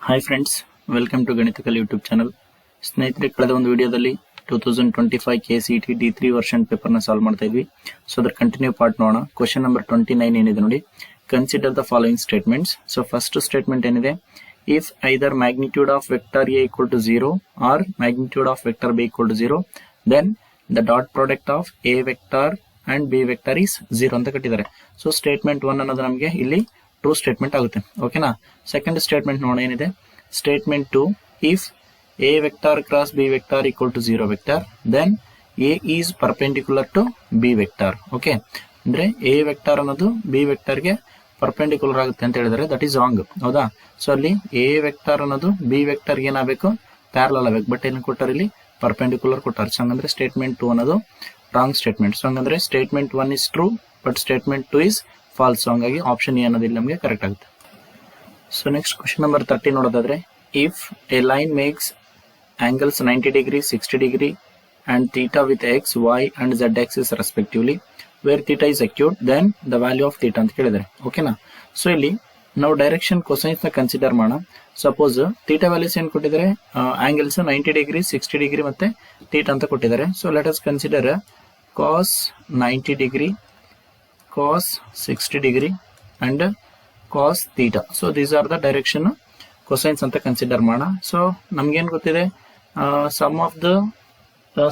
Hi friends, welcome to Ganitakal YouTube channel. ಸ್ನೇಹಿತರೆ, ಕಳೆದ ಒಂದು ವಿಡಿಯೋದಲ್ಲಿ 2025 KCET D3 ವರ್ಷನ್ ಪೇಪರ್ನ ಸಾಲ್ವ್ ಮಾಡ್ತಾ ಇದ್ವಿ. ಸೊ ಅದರ ಕಂಟಿನ್ಯೂ ಪಾರ್ಟ್ ನೋಡೋಣ. ಕ್ವಶನ್ ನಂಬರ್ 29 ಏನಿದೆ ನೋಡಿ, consider the following statements. So first statement ಏನಿದೆ, if either magnitude of vector A equal to 0 or magnitude of vector B equal to 0, then the dot product of A vector and B vector is 0 ಅಂತ ಕಟ್ಟಿದ್ದಾರೆ. So statement 1 ಅನ್ನೋದು ನಮಗೆ ಇಲ್ಲಿ true statement ಆಗುತ್ತೆ. ಓಕೆನಾ. Second statement ನೋಡೋಣ ಏನಿದೆ. Statement 2, if A vector cross B vector equal to 0 vector, then A is perpendicular to B vector. Okay, ಅಂದ್ರೆ ಎ ವೆಕ್ಟರ್ ಅನ್ನೋದು ಬಿ ವೆಕ್ಟರ್ಗೆ ಪರ್ಪೆಂಡಿಕ್ಯುಲರ್ ಆಗುತ್ತೆ ಅಂತ ಹೇಳಿದರೆ ದಟ್ ಈಸ್ ರಾಂಗ್. ಹೌದಾ. ಸೊ ಅಲ್ಲಿ ಎ ವೆಕ್ಟರ್ ಅನ್ನೋದು ಬಿ ವೆಕ್ಟರ್ಗೆ ಏನಾಗಬೇಕು, ಪ್ಯಾರಲಲ್ ಆಗಬೇಕು. ಬಟ್ ಏನು ಕೊಟ್ಟಾರೆ ಇಲ್ಲಿ, ಪರ್ಪೆಂಡಿಕ್ಯುಲರ್ ಕೊಟ್ಟಾರೆ. ಸೊ ಹಂಗಂದ್ರೆ ಸ್ಟೇಟ್ಮೆಂಟ್ 2 ಅನ್ನೋದು ರಾಂಗ್ ಸ್ಟೇಟ್ಮೆಂಟ್. ಸೊ ಹಂಗಂದ್ರೆ statement 1 is true but statement 2 is false. ಹಂಗಾಗಿ ಆಪ್ಷನ್ ಎ ಅನ್ನೋದು ಇಲ್ಲಿ ನಮಗೆ ಕರೆಕ್ಟ್ ಆಗುತ್ತೆ. ಸೊ ನೆಕ್ಸ್ಟ್ ಕ್ವಶನ್ ನಂಬರ್ 30 ನೋಡೋದಾದ್ರೆ, if A line makes angles 90 degree, 60 degree and theta with x, y and z axis respectively, where theta is acute, then the value of theta ಅಂತ ಕೇಳಿದ್ದಾರೆ. ಓಕೆನಾ. So ಇಲ್ಲಿ ನಾವು direction cosines ನ consider ಮಾಡೋಣ. Suppose theta values ಏನ್ ಕೊಟ್ಟಿದ್ದಾರೆ, angles 90 degree, 60 degree ಮತ್ತೆ ಥೀಟಾ ಅಂತ ಕೊಟ್ಟಿದ್ದಾರೆ. So let us consider cos 90 degree, cos 60 degree and cos theta. So these are the direction cosines ಅಂತ ಕನ್ಸಿಡರ್ ಮಾಡೋಣ. ಸೊ ನಮ್ಗೇನ್ ಗೊತ್ತಿದೆ, sum of the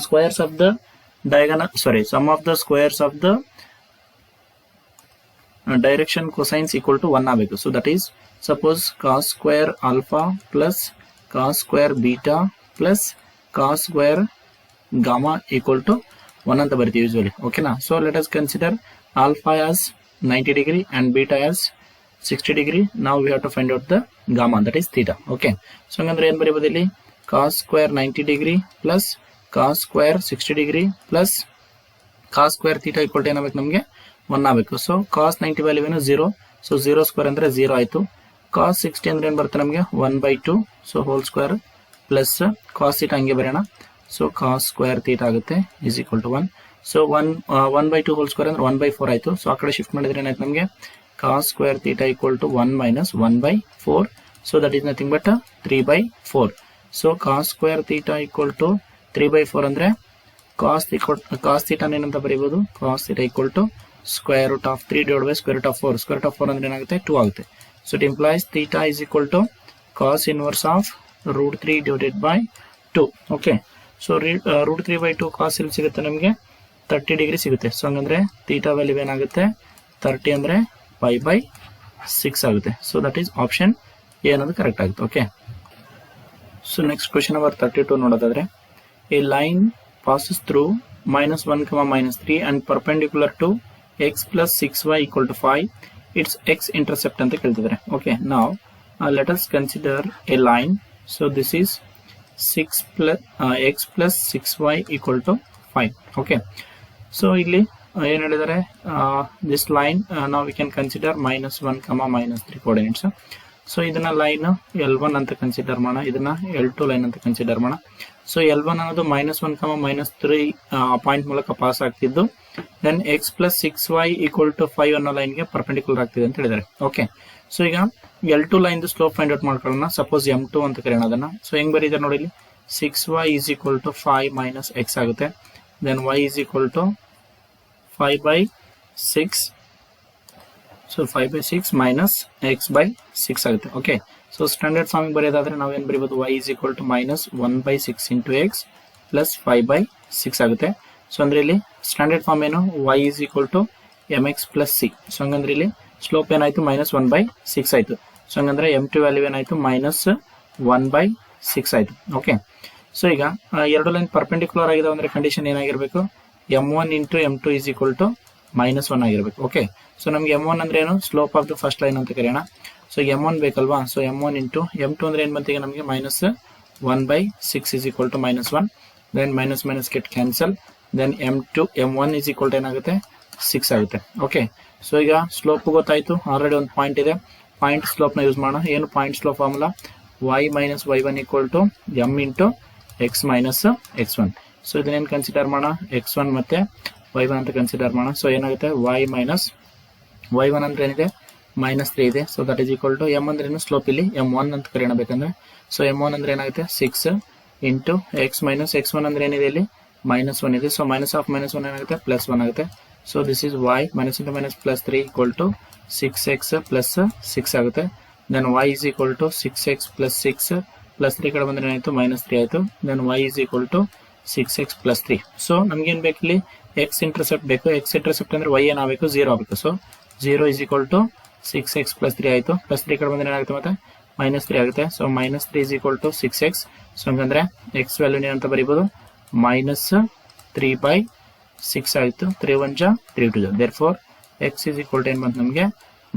squares of the diagonal, sum of the squares of the direction cosines equal to 1 ಆಗಬೇಕು. So that is, suppose cos square alpha plus cos square beta plus cos square gamma equal to 1 ಅಂತ ಬರೀತೀವಿ usually. ಓಕೆನಾ. So let us consider alpha as 90 degree and beta as 60 degree. Now we have to find out the gamma, that is theta. Okay. So ಹಂಗಂದ್ರೆ ಏನ್ ಬರೀಬಹುದು ಇಲ್ಲಿ, cos square 90 degree plus cos square 60 degree plus cos square theta equal to ಏನಾಗಬೇಕು, ನಮಗೆ 1 ಆಗಬೇಕು. So cos 90 value ಏನು 0. So 0 square ಅಂದ್ರೆ 0 ಆಯ್ತು. cos 60 ಅಂದ್ರೆ ಏನು ಬರುತ್ತೆ ನಮಗೆ 1/2. So hole square plus cos theta ಹಂಗೆ ಬರೋಣ. ಸೊ cos square theta ಆಗುತ್ತೆ is equal to 1. So 1/2 whole square ಅಂದ್ರೆ 1/4 ಆಯ್ತು. ಸೊ ಆ ಕಡೆ ಶಿಫ್ಟ್ ಮಾಡಿದ್ರೆ ಏನಾಯ್ತು ನಮಗೆ, cos square theta equal to 1 minus 1/4. So that is nothing but 3/4. So cos square theta equal to 3/4 ಅಂದ್ರೆ cos theta ಏನಂತ ಬರೀಬಹುದು, cos theta equal to square root of 3 divided by square root of 4. Square root of 4 ಅಂದ್ರೆ ಏನಾಗುತ್ತೆ, 2 ಆಗುತ್ತೆ. So it implies theta is equal to cos inverse of root 3 divided by 2. Okay. So root 3/2 cos ಇಲ್ಲಿ ಸಿಗುತ್ತೆ ನಮಗೆ 30 degree ಸಿಗುತ್ತೆ. So ಹಂಗಂದ್ರೆ theta value ಏನಾಗುತ್ತೆ, 30 ಅಂದ್ರೆ 5/6 ಆಗುತ್ತೆ. So that is option A ಅನ್ನೋದು ಕರೆಕ್ಟ್ ಆಗುತ್ತೆ. Okay. So next question number 32 ನೋಡೋದಾದ್ರೆ, a line passes through -1, -3 and perpendicular to x plus 6y equal to 5. It's x intercept ಅಂತ ಕೇಳ್ತಿದ್ದಾರೆ. ಓಕೆ. ನಾವು let us consider a line. So this is x plus 6y equal to 5. Okay. So ಇಲ್ಲಿ ಏನ್ ಹೇಳಿದ್ದಾರೆ, this line ನಾವು we can consider -1, -3 coordinates. So ಇದನ್ನ line L1 ಅಂತ consider ಮಾಡೋಣ, ಇದನ್ನ L2 ಲೈನ್ ಅಂತ ಕನ್ಸಿಡರ್ ಮಾಡೋಣ. ಸೊ L1 ಅನ್ನೋದು -1, -3 ಪಾಯಿಂಟ್ ಮೂಲಕ ಪಾಸ್ ಆಗ್ತಿದ್ದು, then x plus 6y equal to 5 ಅನ್ನೋ ಲೈನ್ಗೆ ಪರ್ಪೆಂಡಿಕ್ಯುಲರ್ ಆಗ್ತಿದೆ ಅಂತ ಹೇಳಿದ್ದಾರೆ. ಓಕೆ. ಸೊ ಈಗ L2 line slope find out ಮಾಡ್ಕೊಳ್ಳೋಣ. ಸಪೋಸ್ M2 ಅಂತ ಕರೆಯೋಣ ಅದನ್ನ. ಸೊ ಹೆಂಗ್ ಬರೀತಾರೆ ನೋಡಿ, 6y is equal to 5 minus x ಆಗುತ್ತೆ. Then y is equal to 5/6. So 5/6 minus x/6 ಆಗುತ್ತೆ. ಓಕೆ. ಸೊ ಸ್ಟ್ಯಾಂಡರ್ಡ್ ಫಾರ್ಮ್ ಬರೆಯೋದಾದ್ರೆ ನಾವು ಏನ್ ಬರೀಬಹುದು, y is equal to -1/6 into x plus 5/6 ಆಗುತ್ತೆ. ಸೊ ಅಂದ್ರೆ ಇಲ್ಲಿ ಸ್ಟ್ಯಾಂಡರ್ಡ್ ಫಾರ್ಮ್ ಏನು, y is equal to mx plus c. So ಹಂಗಂದ್ರೆ ಇಲ್ಲಿ ಸ್ಲೋಪ್ ಏನಾಯ್ತು, -1/6 ಆಯ್ತು. ಸೊ ಹಂಗಂದ್ರೆ M2 ವ್ಯಾಲ್ಯೂ ಏನಾಯ್ತು, -1/6 ಆಯ್ತು. ಓಕೆ. ಸೊ ಈಗ ಎರಡು ಲೈನ್ ಪರ್ಪೆಂಡಿಕ್ಯುಲರ್ ಆಗಿದೆ ಅಂದ್ರೆ ಕಂಡೀಷನ್ ಏನಾಗಿರ್ಬೇಕು, M1 into M2 is equal to -1 ಆಗಿರ್ಬೇಕು. ಓಕೆ. ಸೊ ನಮ್ಗೆ M1 ಅಂದ್ರೆ ಏನು, slope of the first line ಅಂತ ಕರೆಯೋಣ. ಸೊ M1 ಬೇಕಲ್ವಾ. ಸೊ M1 into M2 ಅಂದ್ರೆ ಏನ್ ಬಂತೀಗ ನಮಗೆ, -1/6 is equal to -1. Then minus get cancel. Then M1 is equal to ಏನಾಗುತ್ತೆ, 6 ಆಗುತ್ತೆ. ಓಕೆ. ಸೊ ಈಗ ಸ್ಲೋಪ್ ಗೊತ್ತಾಯ್ತು. ಆಲ್ರೆಡಿ ಒಂದು ಪಾಯಿಂಟ್ ಇದೆ, ಪಾಯಿಂಟ್ ಸ್ಲೋಪ್ ನ ಯೂಸ್ ಮಾಡೋಣ. ಏನು point slope formula, y minus y1 equal to m into x minus x1. So ಇದನ್ನೇನು ಕನ್ಸಿಡರ್ ಮಾಡೋಣ, x1 ಮತ್ತೆ y1 ಅಂತ ಕನ್ಸಿಡರ್ ಮಾಡೋಣ. ಸೊ ಏನಾಗುತ್ತೆ, y minus y1 ಅಂದ್ರೆ ಏನಿದೆ ಮೈನಸ್ 3 ಇದೆ. So that is equal to M ಅಂದ್ರೆ ಏನು ಸ್ಲೋಪ್ ಇಲ್ಲಿ m1 ಅಂತ ಕರೆಯೋಣ ಬೇಕಂದ್ರೆ. ಸೊ m1 ಅಂದ್ರೆ ಏನಾಗುತ್ತೆ 6 ಇಂಟು ಎಕ್ಸ್ ಮೈನಸ್ x1 ಅಂದ್ರೆ ಏನಿದೆ ಇಲ್ಲಿ -1 ಇದೆ. ಸೊ ಮೈನಸ್ ಆಫ್ -1 ಏನಾಗುತ್ತೆ +1 ಆಗುತ್ತೆ. So this is y minus into minus +3 equal to 6x plus 6 ಆಗುತ್ತೆ. Then y is equal to 6x plus 6 plus 3 ಕಡೆ ಬಂದ್ರೆ ಏನಾಯಿತು -3 ಆಯಿತು. Then y is equal to 6x plus 3. So ನಮ್ಗೇನು ಬೇಕು ಇಲ್ಲಿ ಎಕ್ಸ್ ಇಂಟರ್ಸೆಪ್ಟ್ ಬೇಕು. ಎಕ್ಸ್ ಇಂಟರ್ಸೆಪ್ಟ್ ಅಂದ್ರೆ y ಏನಾಗಬೇಕು 0 ಆಗಬೇಕು. So 0 is equal to 6x plus 3 ಆಯಿತು. ಪ್ಲಸ್ 3 ಕಡೆ ಬಂದ್ರೆ ಏನಾಗುತ್ತೆ ಮತ್ತೆ -3 ಆಗುತ್ತೆ. So -3 is equal to 6x. So ಹಂಗಂದ್ರೆ ಎಕ್ಸ್ ವ್ಯಾಲ್ಯೂನ ಅಂತ ಬರೀಬೋದು -3/6 ಆಯಿತು. 3 1 ಜಾ 3 2 ಜಾ. Therefore x is equal to ಏನು ಬಂತು ನಮಗೆ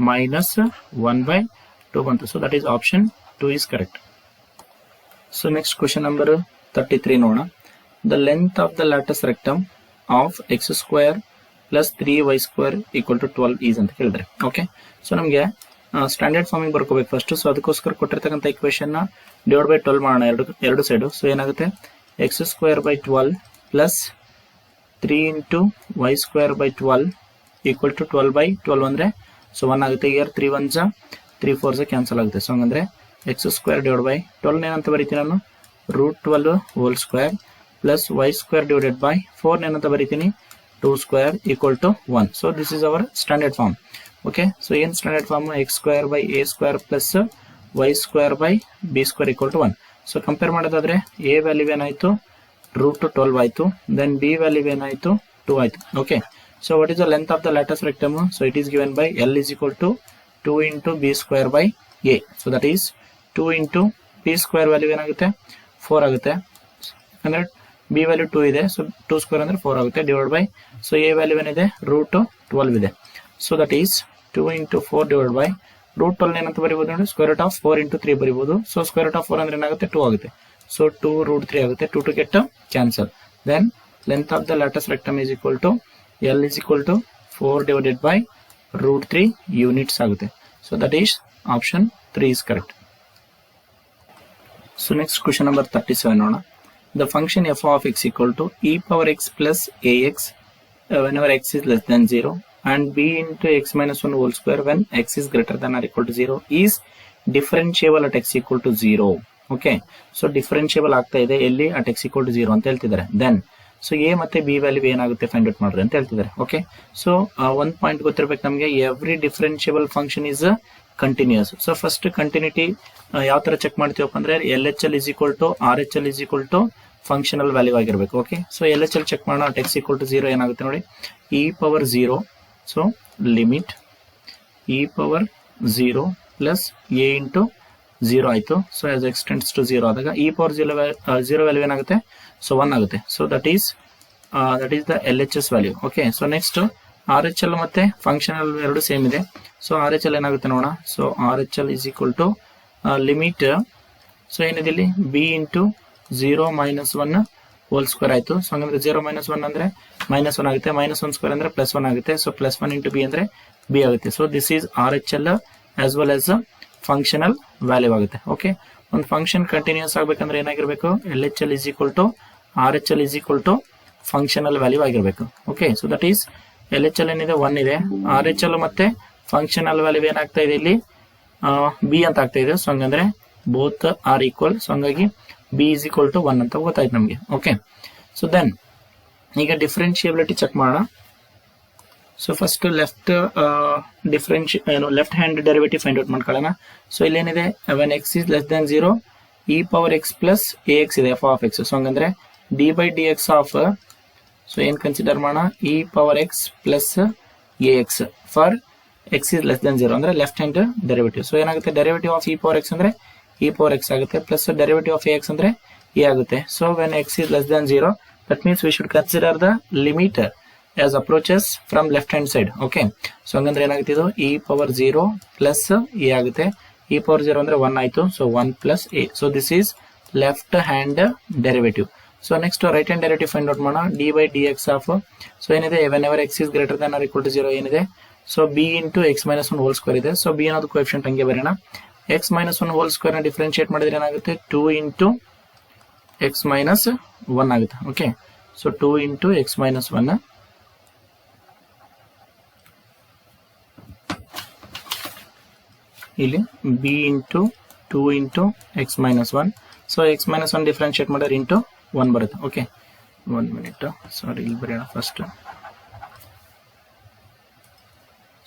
-1/2 ಬಂತು. So that is option 2 is correct. So next question number 33 ನೋಡೋಣ. The length of the latus rectum of x square plus 3y² equal to 12 is ಅಂತ ಕೇಳಿದ್ರೆ. ಓಕೆ, ಸೊ ನಮಗೆ standard forming ಬರ್ಕೋಬೇಕು first. So ಅದಕ್ಕೋಸ್ಕರ ಕೊಟ್ಟಿರ್ತಕ್ಕಂಥ ಇಕ್ವೇಶನ್ ನ divide by 12 ಮಾಡೋಣ ಎರಡು ಸೈಡು. ಸೊ ಏನಾಗುತ್ತೆ x² / 12 plus 3 into y² / 12 equal to 12/12 ಅಂದ್ರೆ ಸೊ 1 ಆಗುತ್ತೆ. ಇಯರ್ 3 1 ಜಾ 3 4 ಜಾ ಕ್ಯಾನ್ಸಲ್ ಆಗುತ್ತೆ. ಸೊ ಹಂಗಂದ್ರೆ x² ಡಿವೈಡ್ ಬೈ 12 ಏನಂತ ಬರೀತೀನಿ ನಾನು √12 whole square plus y² divided by 4 ಏನಂತ ಬರೀತೀನಿ 2² equal to 1. So this is our standard form. Okay, so ಏನ್ standard form x² / a² plus y² / b² equal to 1. So compare ಮಾಡೋದಾದ್ರೆ a value ಏನಾಯ್ತು √12 ಆಯ್ತು. Then b value ಏನಾಯ್ತು 2 ಆಯ್ತು. Okay, so what is the length of the latus rectum? So it is given by l is equal to 2 into b² by a. So that is 2 into b² value ಏನಾಗುತ್ತೆ 4 ಆಗುತ್ತೆ. ಅಂದ್ರೆ b value 2 ಇದೆ. So 2² ಅಂದ್ರೆ 4 ಆಗುತ್ತೆ divide by. So a value ಏನಿದೆ √12 ಇದೆ. So that is 2 into 4 divide by √12 ಏನಂತ ಬರೀಬಹುದು ನೋಡಿ √4 ಇಂಟು 3 ಬರೀಬಹುದು. ಸೊ √4 ಅಂದ್ರೆ ಏನಾಗುತ್ತೆ 2 ಆಗುತ್ತೆ. ಸೊ 2 √3 ಆಗುತ್ತೆ. 2 to get cancel. Then length of the lattice rectum is equal to L is equal to 4 divided by √3 units ಆಗುತ್ತೆ. So that is option 3 is correct. So next question number 37 ನೋಡೋಣ. The function f of x equal to e power x plus ax whenever x is less than 0 and b into x minus 1 whole square when x is greater than or equal to 0 is differentiable at x equal to 0. Okay, so differentiable ಆಗ್ತಾ ಇದೆ ಎಲ್ಲಿ at x equal to 0 ಅಂತ ಹೇಳ್ತಿದ್ದಾರೆ. Then so A ಮತ್ತೆ B value ಏನಾಗುತ್ತೆ find out ಮಾಡ್ರಿ ಅಂತ ಹೇಳ್ತಿದ್ದಾರೆ. ಓಕೆ, ಸೊ ಒಂದು ಪಾಯಿಂಟ್ ಗೊತ್ತಿರ್ಬೇಕು ನಮಗೆ, every differentiable function is continuous. So first continuity ಯಾವ ತರ ಚೆಕ್ ಮಾಡ್ತೀವಪ್ಪ ಅಂದ್ರೆ LHL is equal to RHL is equal to functional value ಆಗಿರ್ಬೇಕು. ಓಕೆ, ಸೊ LHL ಚೆಕ್ ಮಾಡೋಣ. ಅಟ್ x equal to 0 ಏನಾಗುತ್ತೆ ನೋಡಿ e power 0. So limit e power 0 plus a into 0 ಆಯ್ತು. So as x tends to 0 ಆದಾಗ e power 0 value ಏನಾಗುತ್ತೆ so 1 ಆಗುತ್ತೆ. So that is the LHS value. Okay, so next RHL ಮತ್ತೆ functional ಎರಡು same ಇದೆ. So RHL ಏನಾಗುತ್ತೆ ನೋಡೋಣ. So RHL is equal to limit so ಏನಿದೆ ಇಲ್ಲಿ b ಇಂಟು 0 - 1 ಹೋಲ್ ಸ್ಕ್ವೇರ್ ಆಯ್ತು. ಸೊ ಹಂಗಂದ್ರೆ 0 - 1 ಅಂದ್ರೆ -1 ಆಗುತ್ತೆ. -1² ಅಂದ್ರೆ +1 ಆಗುತ್ತೆ. ಸೊ +1 ಇಂಟು b ಅಂದ್ರೆ b ಆಗುತ್ತೆ. So this is RHL as well as functional value ಆಗುತ್ತೆ. ಓಕೆ, ಒಂದು ಫಂಕ್ಷನ್ ಕಂಟಿನ್ಯೂಸ್ ಆಗ್ಬೇಕಂದ್ರೆ ಏನಾಗಿರ್ಬೇಕು LHL is equal to RHL is equal to functional value ಆಗಿರ್ಬೇಕು. Okay, so that is LHL ಏನಿದೆ 1 ಇದೆ. RHL ಮತ್ತೆ ಫಂಕ್ಷನಲ್ ವ್ಯಾಲ್ಯೂ ಏನಾಗ್ತಾ ಇದೆ ಇಲ್ಲಿ b ಅಂತ ಆಗ್ತಾ ಇದೆ. ಸೊ ಹಂಗಂದ್ರೆ ಬೋತ್ ಆರ್ ಈಕ್ವಲ್. ಸೊ ಹಂಗಾಗಿ b is equal to 1 ಅಂತ ಗೊತ್ತಾಯ್ತು ನಮಗೆ. ಓಕೆ, ಸೊ ದೆನ್ ಈಗ ಡಿಫರೆನ್ಷಿಯಬಿಲಿಟಿ ಚೆಕ್ ಮಾಡೋಣ. So first left left hand derivative find out ಮಾಡ್ಕೊಳ್ಳೋಣ. ಸೊ ಇಲ್ಲೇನಿದೆ when x is less than 0 e power x plus ax ಇದೆ f of x. So ಹಂಗಂದ್ರೆ d/dx of so ಏನ್ consider ಮಾಡೋಣ e power x plus ax for x is less than 0 ಅಂದ್ರೆ left hand derivative. So ಏನಾಗುತ್ತೆ derivative of e power x ಅಂದ್ರೆ e power x ಆಗುತ್ತೆ plus derivative of ax ಅಂದ್ರೆ a ಆಗುತ್ತೆ. So when x is less than 0 that means we should consider the limit as approaches from left hand side. Okay, so ಹಂಗಂದ್ರೆ ಏನಾಗುತ್ತೆ ಇದು e power 0 plus a ಆಗುತ್ತೆ. e power 0 ಅಂದ್ರೆ 1 ಆಯ್ತು. So 1 plus a. So this is left hand derivative. So next right hand derivative find out ಮಾಡೋಣ. d/dx of so ಏನಿದೆ whenever x is greater than or equal to 0 ಏನಿದೆ so b into x - 1 whole square ಇದೆ. So b ಅನ್ನೋದು coefficient ಹಂಗೆ ಬರೋಣ. x - 1 whole square ನ differentiate ಮಾಡಿದ್ರೆ ಏನಾಗುತ್ತೆ 2 ಇಂಟು x - 1 ಆಗುತ್ತೆ. ಓಕೆ, ಸೊ 2 ಇಂಟು x - 1 ಇಲ್ಲಿ b into 2 into x minus 1. So x minus 1 differentiate ಮಾಡಿದ್ರೆ ಇಂಟು 1 ಬರುತ್ತೆ. ಓಕೆ, 1 ಮಿನಿಟ್, ಸಾರಿ, ಇಲ್ಲಿ ಬರೆಯೋಣ ಫಸ್ಟ್.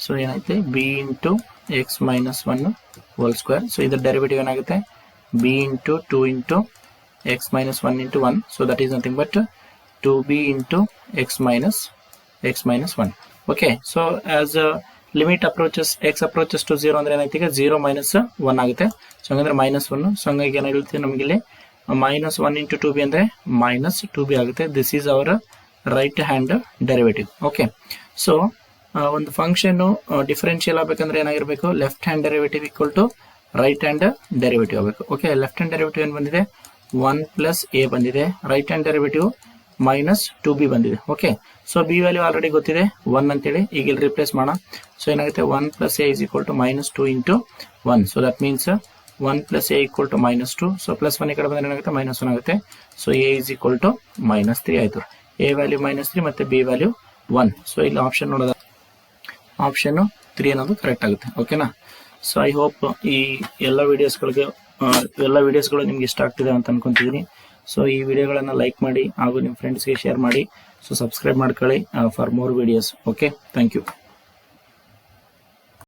ಸೊ ಏನಾಯ್ತು, b into x minus 1 whole square. So ಇದರ ಡೆರಿವೇಟಿವ್ ಏನಾಗುತ್ತೆ, b into 2 into x minus 1 into 1. So that is nothing but 2b into x minus 1. Okay, so as limit approaches x approaches to 0 ಅಂದ್ರೆ ಏನಾಯ್ತು, ಈಗ 0 minus 1 ಆಗುತ್ತೆ. So ಹಂಗಂದ್ರೆ -1. So ಹಂಗಾಗಿ ಏನ್ ಹೇಳ್ತೀವಿ, ನಮಗೆ ಇಲ್ಲಿ -1 ಇಂಟು 2b ಅಂದ್ರೆ -2b ಆಗುತ್ತೆ. This is our right hand derivative. Okay, so ಒಂದು ಫಂಕ್ಷನ್ ಡಿಫರೆನ್ಶಿಯಲ್ ಆಗಬೇಕಂದ್ರೆ ಏನಾಗಿರ್ಬೇಕು, left hand derivative equal to right hand derivative ಆಗಬೇಕು. ಓಕೆ, ಲೆಫ್ಟ್ ಹ್ಯಾಂಡ್ ಡೆರಿವೇಟಿವ್ ಏನ್ ಬಂದಿದೆ, 1 ಪ್ಲಸ್ a ಬಂದಿದೆ. ರೈಟ್ ಹ್ಯಾಂಡ್ ಡೆರಿವೇಟಿವ್ -2b ಬಂದಿದೆ. Okay, so b value already ಗೊತ್ತಿದೆ 1 ಅಂತೇಳಿ. ಈಗ ಇಲ್ಲಿ ರಿಪ್ಲೇಸ್ ಮಾಡೋಣ. ಸೊ ಏನಾಗುತ್ತೆ, 1 plus a is equal to -2 into 1. So that means 1 plus a equal to -2. So plus 1 ಈ ಕಡೆ ಬಂದ್ರೆ ಏನಾಗುತ್ತೆ, -1 ಆಗುತ್ತೆ. So a is equal to -3 ಆಯ್ತು. a ವ್ಯಾಲ್ಯೂ -3 ಮತ್ತೆ b ವ್ಯಾಲ್ಯೂ 1. ಸೊ ಇಲ್ಲಿ ಆಪ್ಷನ್ ನೋಡೋದ, ಆಪ್ಷನ್ 3 ಅನ್ನೋದು ಕರೆಕ್ಟ್ ಆಗುತ್ತೆ. ಓಕೆನಾ. ಸೊ ಐ ಹೋಪ್ ಈ ಎಲ್ಲ ವಿಡಿಯೋಸ್ಗಳು ನಿಮ್ಗೆ ಇಷ್ಟ ಆಗ್ತಿದೆ ಅಂತ ಅನ್ಕೊಂತಿದ್ದೀನಿ. ಸೊ ಈ ವಿಡಿಯೋಗಳನ್ನು ಲೈಕ್ ಮಾಡಿ ಹಾಗೂ ನಿಮ್ಮ ಫ್ರೆಂಡ್ಸ್ಗೆ ಶೇರ್ ಮಾಡಿ. ಸೊ ಸಬ್ಸ್ಕ್ರೈಬ್ ಮಾಡ್ಕೊಳ್ಳಿ for more videos. Okay, thank you.